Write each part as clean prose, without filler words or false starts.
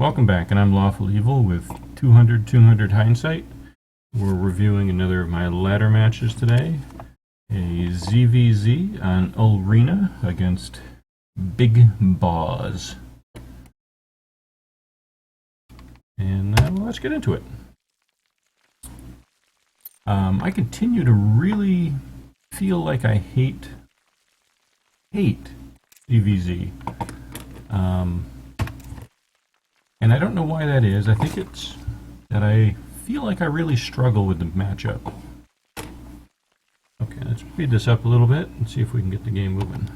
Welcome back, and I'm Lawful Evil with 200 Hindsight. We're reviewing another of my ladder matches today. A ZvZ on Ulrena against BigBaws. And let's get into it. I continue to really feel like I hate ZvZ. And I don't know why that is. I think it's that I feel like I really struggle with the matchup. Okay, let's speed this up a little bit and see if we can get the game moving.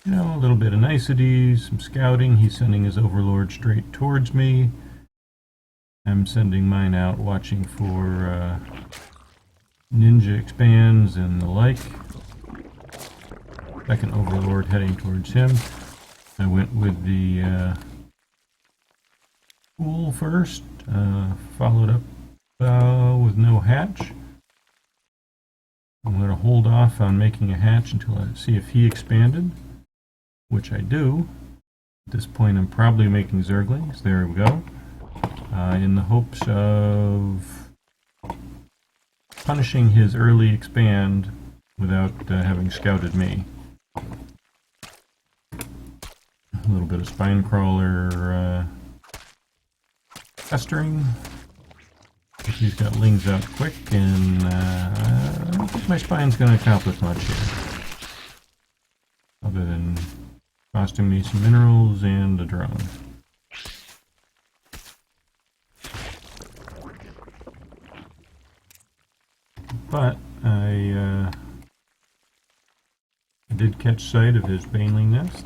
You know, a little bit of niceties, some scouting. He's sending his overlord straight towards me. I'm sending mine out watching for ninja expands and the like. Second overlord heading towards him. I went with the pool first, followed up with no hatch. I'm going to hold off on making a hatch until I see if he expanded, which I do. At this point I'm probably making Zerglings, there we go, in the hopes of punishing his early expand without having scouted me. A little bit of spine crawler pestering. He's got lings out quick, and I don't think my spine's going to accomplish much here, other than costing me some minerals and a drone. But I did catch sight of his baneling nest.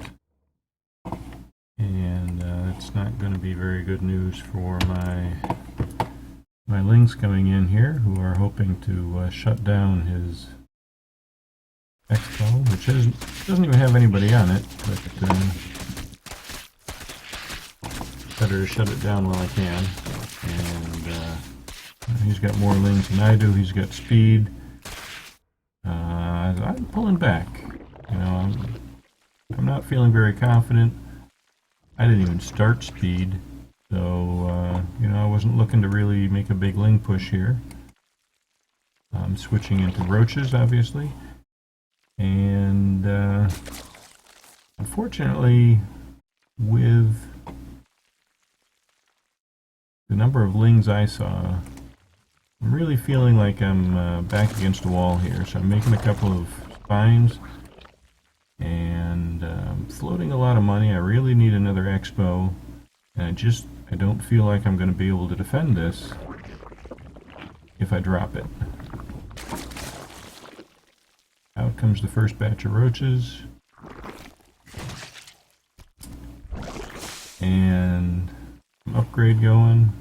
And it's not going to be very good news for my lings coming in here, who are hoping to shut down his expo, which doesn't even have anybody on it, but better to shut it down while I can. And he's got more lings than I do. He's got speed. I'm pulling back. You know, I'm not feeling very confident. I didn't even start speed, so, you know, I wasn't looking to really make a big ling push here. I'm switching into roaches, obviously, and, unfortunately, with the number of lings I saw, I'm really feeling like I'm back against the wall here, so I'm making a couple of spines. And floating a lot of money. I really need another expo, and I don't feel like I'm going to be able to defend this if I drop it. Out comes the first batch of roaches, and some upgrade going.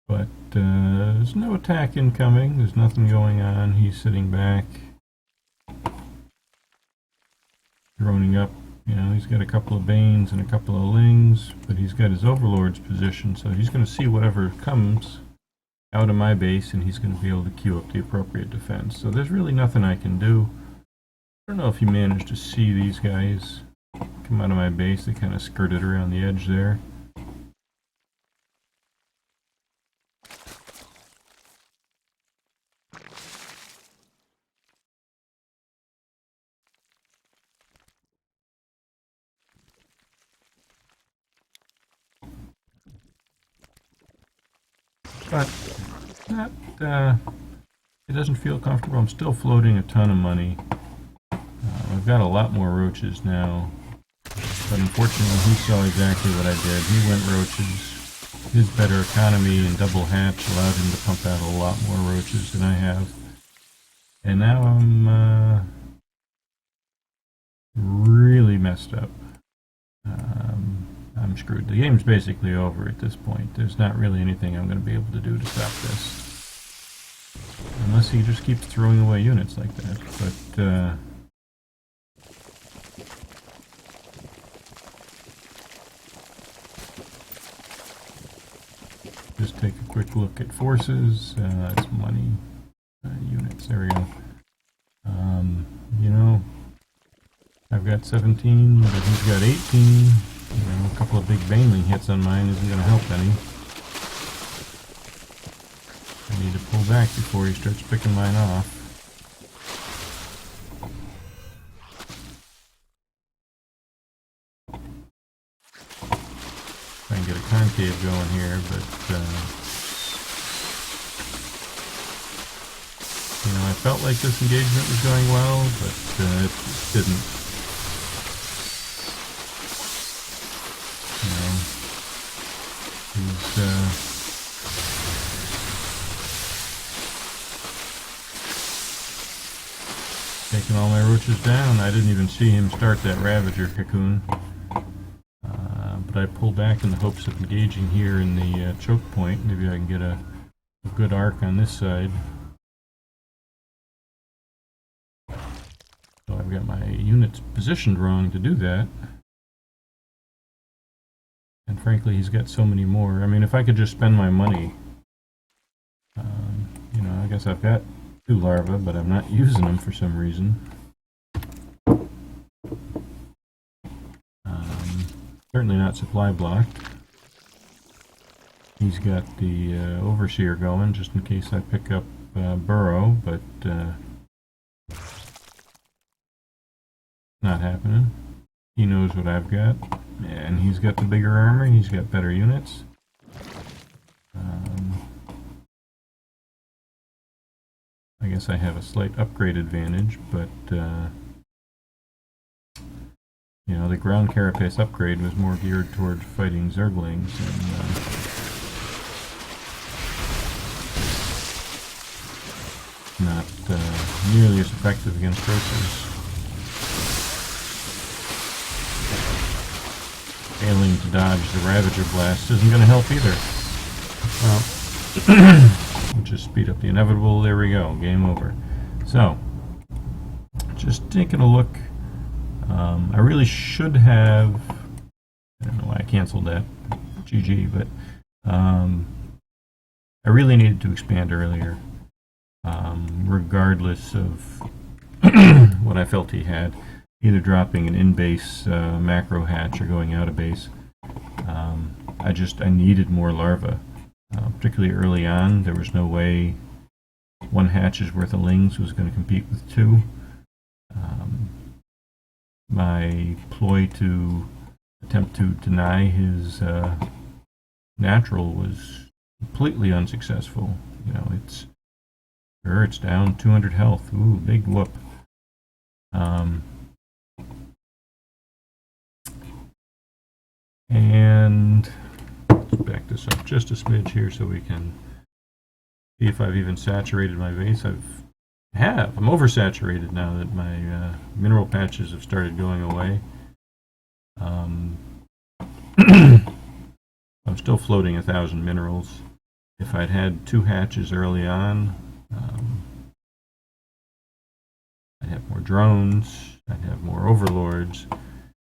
But there's no attack incoming. There's nothing going on. He's sitting back, droning up. You know, he's got a couple of banes and a couple of lings, but he's got his overlord's position, so he's going to see whatever comes out of my base, and he's going to be able to queue up the appropriate defense. So there's really nothing I can do. I don't know if you managed to see these guys come out of my base. They kind of skirted around the edge there. But it doesn't feel comfortable. I'm still floating a ton of money. I've got a lot more roaches now, but unfortunately he saw exactly what I did. He went roaches. His better economy and double hatch allowed him to pump out a lot more roaches than I have. And now I'm really messed up. I'm screwed. The game's basically over at this point. There's not really anything I'm going to be able to do to stop this. Unless he just keeps throwing away units like that. But, just take a quick look at forces. That's money. Units, there we go. You know, got 17, but he's got 18. You know, a couple of big baneling hits on mine isn't going to help any. I need to pull back before he starts picking mine off. Try and get a concave going here, but you know, I felt like this engagement was going well, but it didn't. You know, he's taking all my roaches down. I didn't even see him start that Ravager cocoon. But I pulled back in the hopes of engaging here in the choke point. Maybe I can get a good arc on this side. So I've got my units positioned wrong to do that. And frankly, he's got so many more. I mean, if I could just spend my money, you know, I guess I've got 2 larvae, but I'm not using them for some reason. Certainly not supply blocked. He's got the overseer going just in case I pick up burrow, but not happening. He knows what I've got, and he's got the bigger armor. He's got better units. I guess I have a slight upgrade advantage, but you know, the ground carapace upgrade was more geared toward fighting Zerglings, and not nearly as effective against roaches. Failing to dodge the Ravager blast isn't going to help either. Well, we'll just speed up the inevitable. There we go. Game over. So, just taking a look. I really should have, I don't know why I canceled that, GG, but I really needed to expand earlier, regardless of what I felt he had, either dropping an in-base macro hatch or going out of base. I needed more larvae, particularly early on. There was no way 1 hatch's worth of lings was going to compete with 2. My ploy to attempt to deny his natural was completely unsuccessful. You know, it's down 200 health. Ooh, big whoop. And let's back this up just a smidge here so we can see if I've even saturated my base. I'm oversaturated now that my mineral patches have started going away. I'm still floating 1,000 minerals. If I'd had 2 hatches early on, I'd have more drones, I'd have more overlords,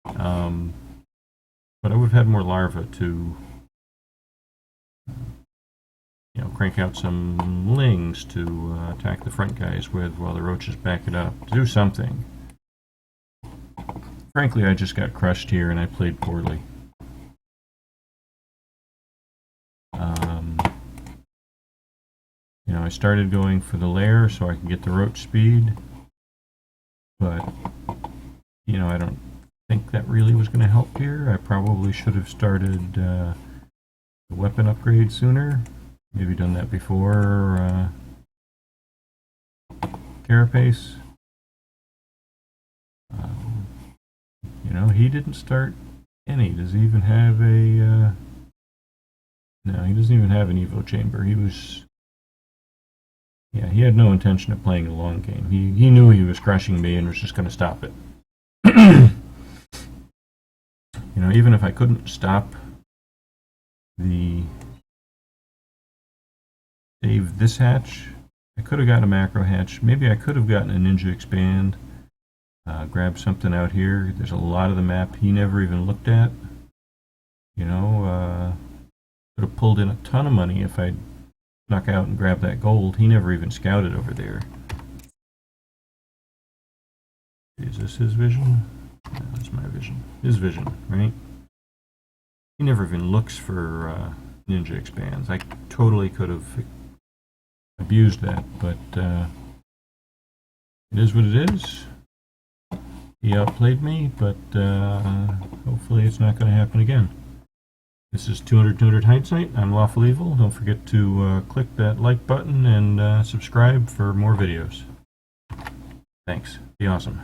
but I would have had more larvae to you know, crank out some lings to attack the front guys with while the roaches back it up. To do something. Frankly, I just got crushed here and I played poorly. You know, I started going for the lair so I could get the roach speed, but you know, I don't think that really was going to help here. I probably should have started the weapon upgrade sooner. Maybe done that before Carapace. You know, he didn't start any. Does he even have a... no, he doesn't even have an Evo chamber. He was... yeah, he had no intention of playing a long game. He knew he was crushing me and was just going to stop it. You know, even if I couldn't stop the... save this hatch, I could have got a macro hatch. Maybe I could have gotten a ninja expand. Grab something out here. There's a lot of the map he never even looked at. You know, could have pulled in a ton of money if I'd snuck out and grabbed that gold. He never even scouted over there. Is this his vision? That's my vision. His vision, right? He never even looks for ninja expands. I totally could have abused that, but it is what it is. He outplayed me, but hopefully it's not going to happen again. This is 200 Hindsight. I'm Lawful Evil. Don't forget to click that like button and subscribe for more videos. Thanks. Be awesome.